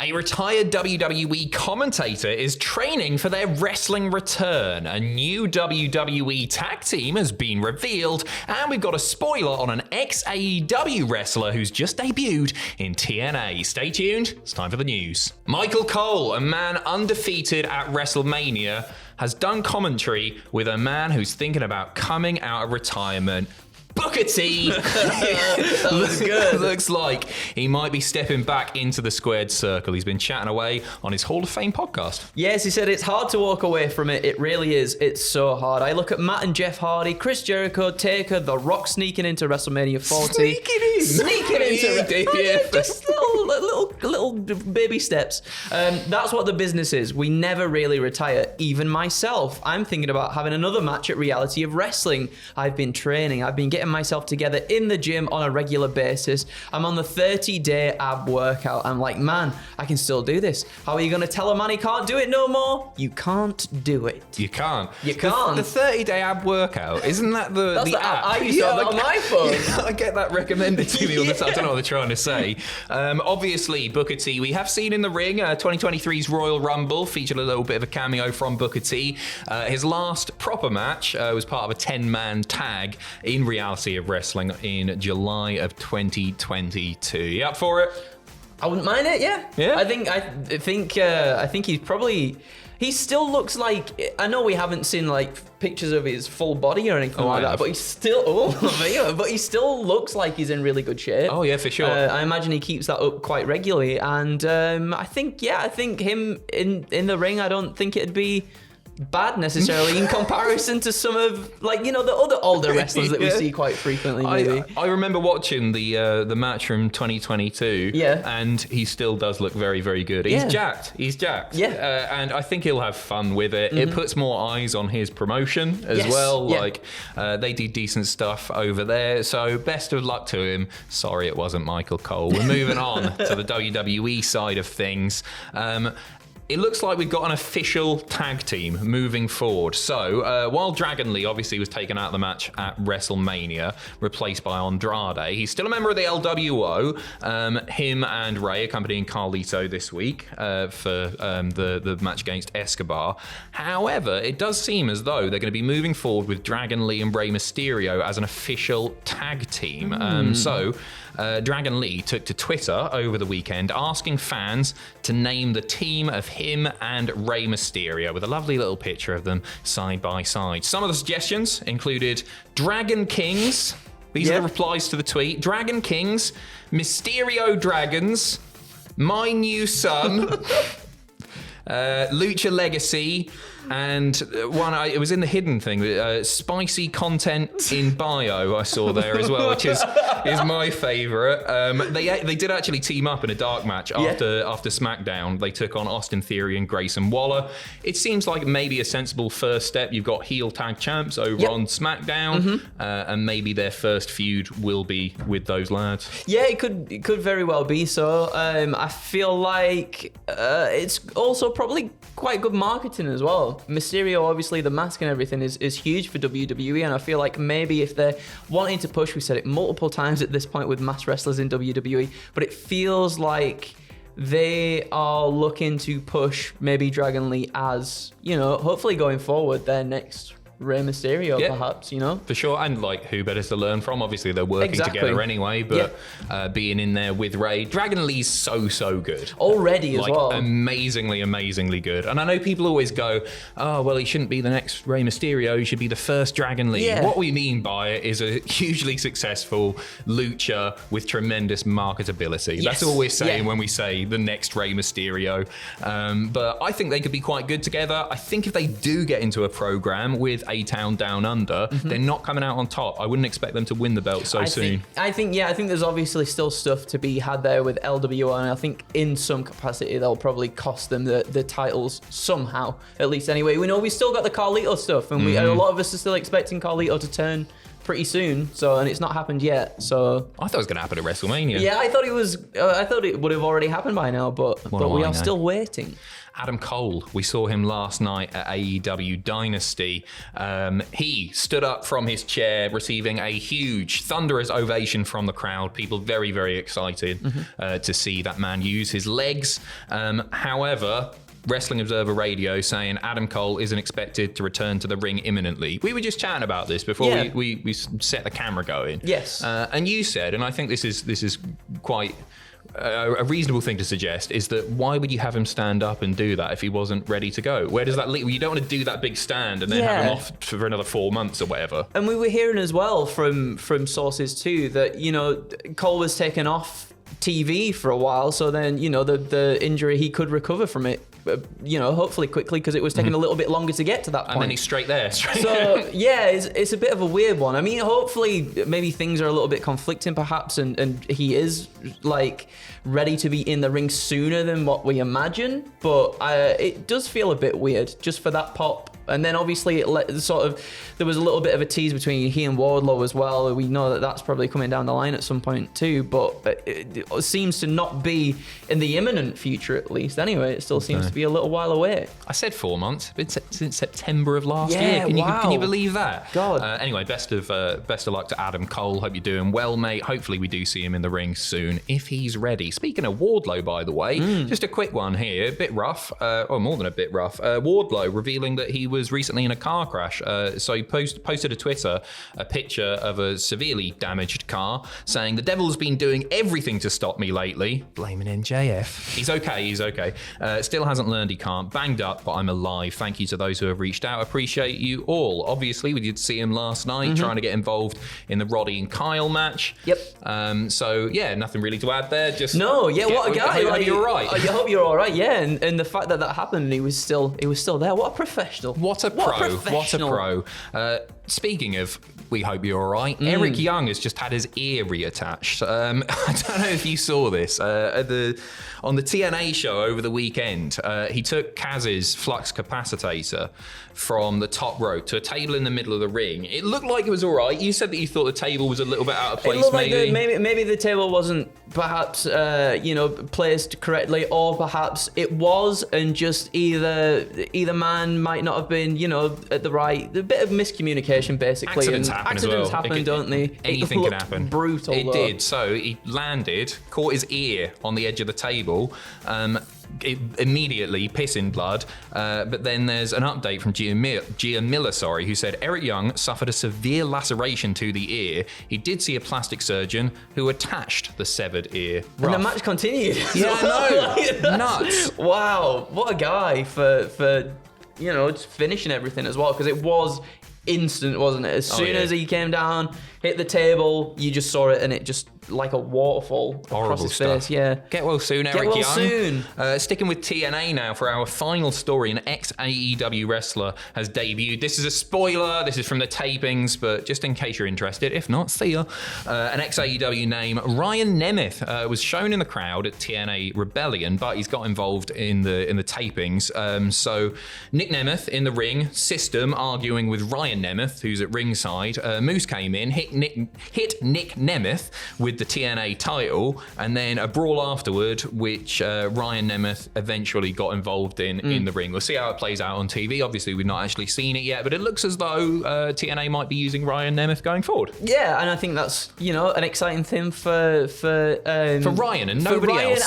A retired WWE commentator is training for their wrestling return. A new WWE tag team has been revealed, and we've got a spoiler on an ex-AEW wrestler who's just debuted in TNA. Stay tuned, it's time for the news. Michael Cole, a man undefeated at WrestleMania, has done commentary with a man who's thinking about coming out of retirement. Booker T. That was good. Looks like he might be stepping back into the squared circle. He's been chatting away on his Hall of Fame podcast. Yes, he said it's hard to walk away from it. It really is. It's so hard. I look at Matt and Jeff Hardy, Chris Jericho, Taker, The Rock sneaking into WrestleMania 40. Sneaking into just little baby steps. That's what the business is. We never really retire. Even myself. I'm thinking about having another match at Reality of Wrestling. I've been training. I've been getting myself together in the gym on a regular basis. I'm on the 30-day ab workout. I'm like, man, I can still do this. How are you going to tell a man he can't do it no more? You can't do it. You can't. You can't. The 30-day ab workout, isn't that the app? I used to have that on my phone. Yeah, I get that recommended to me all the time. I don't know what they're trying to say. Obviously, Booker T, we have seen in the ring, 2023's Royal Rumble featured a little bit of a cameo from Booker T. His last proper match was part of a 10-man tag in Reality of Wrestling in July of 2022. You up for it? I wouldn't mind it. Yeah. I think he's probably. He still looks like. I know we haven't seen like pictures of his full body or anything like that, but he's still. But he still looks like he's in really good shape. Oh yeah, for sure. I imagine he keeps that up quite regularly, and I think him in the ring. I don't think it'd be bad necessarily in comparison to some of the other older wrestlers that we see quite frequently. Maybe I remember watching the match from 2022. Yeah, and he still does look very, very good. He's jacked. Yeah, and I think he'll have fun with it. It puts more eyes on his promotion as well. Yeah. Like they do decent stuff over there. So best of luck to him. Sorry, it wasn't Michael Cole. We're moving on to the WWE side of things. It looks like we've got an official tag team moving forward. So, while Dragon Lee obviously was taken out of the match at WrestleMania, replaced by Andrade, he's still a member of the LWO. Him and Ray accompanying Carlito this week for the match against Escobar. However, it does seem as though they're going to be moving forward with Dragon Lee and Rey Mysterio as an official tag team. Dragon Lee took to Twitter over the weekend asking fans to name the team of him and Rey Mysterio with a lovely little picture of them side by side. Some of the suggestions included Dragon Kings. These are the replies to the tweet. Dragon Kings, Mysterio Dragons, My New Son, Lucha Legacy, and it was in the hidden thing, spicy content in bio I saw there as well, which is my favourite. They did actually team up in a dark match after SmackDown. They took on Austin Theory and Grayson Waller. It seems like maybe a sensible first step. You've got heel tag champs over on SmackDown, and maybe their first feud will be with those lads. Yeah, it could very well be so. I feel like it's also probably quite good marketing as well. Mysterio, obviously, the mask and everything is huge for WWE, and I feel like maybe if they're wanting to push, we said it multiple times at this point with masked wrestlers in WWE, but it feels like they are looking to push maybe Dragon Lee as, hopefully going forward, their next Rey Mysterio, perhaps, For sure, and who better to learn from? Obviously, they're working together anyway, but being in there with Rey, Dragon Lee's so good. Already as well. Amazingly good. And I know people always go, oh, well, he shouldn't be the next Rey Mysterio, he should be the first Dragon Lee. Yeah. What we mean by it is a hugely successful lucha with tremendous marketability. Yes. That's all we're saying when we say the next Rey Mysterio. But I think they could be quite good together. I think if they do get into a program with A-Town Down Under, they're not coming out on top. I wouldn't expect them to win the belt soon. I think there's obviously still stuff to be had there with LWO, and I think in some capacity they'll probably cost them the titles somehow, at least anyway. We know we still got the Carlito stuff, and a lot of us are still expecting Carlito to turn pretty soon. So, and it's not happened yet. So I thought it was going to happen at WrestleMania. yeah, I thought it was. I thought it would have already happened by now, but we are still waiting. Adam Cole, we saw him last night at AEW Dynasty. He stood up from his chair, receiving a huge, thunderous ovation from the crowd. People very, very excited to see that man use his legs. However, Wrestling Observer Radio saying Adam Cole isn't expected to return to the ring imminently. We were just chatting about this before we set the camera going. Yes. And you said, and I think this is quite a reasonable thing to suggest, is that why would you have him stand up and do that if he wasn't ready to go? Where does that lead? You don't want to do that big stand and then have him off for another 4 months or whatever. And we were hearing as well from sources too that, you know, Cole was taken off TV for a while, so then, you know, the injury, he could recover from it, you know, hopefully quickly, because it was taking a little bit longer to get to that point. And then he's straight there. So yeah, it's a bit of a weird one. I mean, hopefully maybe things are a little bit conflicting perhaps, and he is like ready to be in the ring sooner than what we imagine, but it does feel a bit weird just for that pop. And then obviously there was a little bit of a tease between he and Wardlow as well. We know that that's probably coming down the line at some point too, but it seems to not be in the imminent future, at least. Anyway, it still seems to be a little while away. I said 4 months. It's been since September of last year. Can you believe that? God. Anyway, best of luck to Adam Cole. Hope you're doing well, mate. Hopefully we do see him in the ring soon if he's ready. Speaking of Wardlow, by the way, just a quick one here. A bit rough, or more than a bit rough. Wardlow revealing that he was recently in a car crash. So he posted a Twitter a picture of a severely damaged car, saying the devil's been doing everything to stop me lately. Blaming NJF. He's okay. Still hasn't learned he can't. Banged up, but I'm alive. Thank you to those who have reached out. Appreciate you all. Obviously, we did see him last night trying to get involved in the Roddy and Kyle match. Yep. So yeah, nothing really to add there. Just what a guy. Hope you're all right. I hope you're all right. Yeah, and the fact that happened, and he was still there. What a professional. What a pro. Speaking of, we hope you're all right. Eric Young has just had his ear reattached. I don't know if you saw this. On the TNA show over the weekend, he took Kaz's flux capacitor from the top rope to a table in the middle of the ring. It looked like it was all right. You said that you thought the table was a little bit out of place. It looked like maybe the table wasn't perhaps placed correctly, or perhaps it was, and just either man might not have been at the right. A bit of miscommunication basically. Accidents happen, don't they? Anything can happen. Brutal. It did. So he landed, caught his ear on the edge of the table. Immediately pissing blood, but then there's an update from Gia Miller, who said Eric Young suffered a severe laceration to the ear. He did see a plastic surgeon who attached the severed ear. And the match continued. Yeah, I know. Nuts. Wow, what a guy for just finishing everything as well, because it was instant, wasn't it? As soon as he came down, hit the table, you just saw it, and it just like a waterfall across his face. Yeah. Get well soon, Eric Young. Get well soon. Sticking with TNA now for our final story. An ex-AEW wrestler has debuted. This is a spoiler. This is from the tapings, but just in case you're interested, if not, see ya. An ex-AEW name, Ryan Nemeth, was shown in the crowd at TNA Rebellion, but he's got involved in the tapings. So Nick Nemeth in the ring, System arguing with Ryan Nemeth, who's at ringside. Moose came in, hit Nick Nemeth with the TNA title, and then a brawl afterward, which Ryan Nemeth eventually got involved in the ring. We'll see how it plays out on TV. Obviously, we've not actually seen it yet, but it looks as though TNA might be using Ryan Nemeth going forward. Yeah, and I think that's an exciting thing for Ryan and nobody else.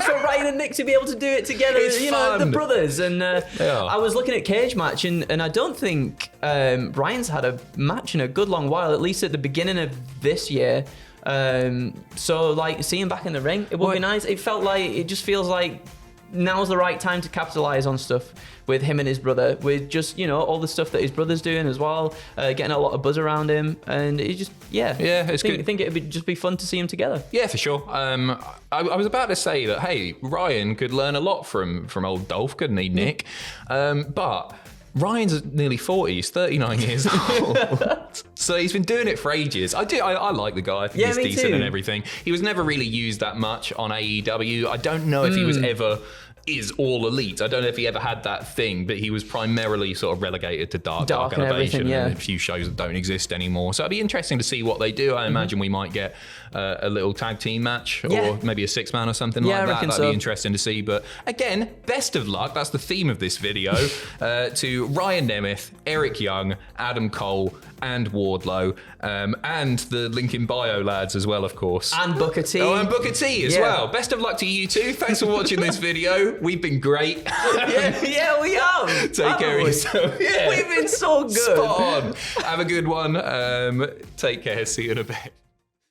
For Ryan and Nick to be able to do it together. It's fun. The brothers. And I was looking at Cage Match, and I don't think Ryan's had a match in a good long while, at least at the beginning of this year. So like seeing him back in the ring, it would be nice. It just feels like now's the right time to capitalize on stuff with him and his brother, with just all the stuff that his brother's doing as well, getting a lot of buzz around him, and it just it's good. I think it'd just be fun to see him together. Yeah, for sure. I was about to say that Ryan could learn a lot from old Dolph, couldn't he, Nick? But Ryan's nearly 40. He's 39 years old. So he's been doing it for ages. I like the guy. I think he's decent and everything. He was never really used that much on AEW. I don't know if he was ever is all elite. I don't know if he ever had that thing, but he was primarily sort of relegated to Dark and Elevation everything, and a few shows that don't exist anymore. So it'd be interesting to see what they do. I imagine we might get a little tag team match or maybe a 6-man or something like that. That'd be interesting to see. But again, best of luck. That's the theme of this video to Ryan Nemeth, Eric Young, Adam Cole, and Wardlow, and the link in bio lads as well, of course. And Booker T. Oh, and Booker T as well. Best of luck to you two. Thanks for watching this video. We've been great. yeah, we have. Take care of yourself. Yeah. We've been so good. Spot on. Have a good one. Take care. See you in a bit.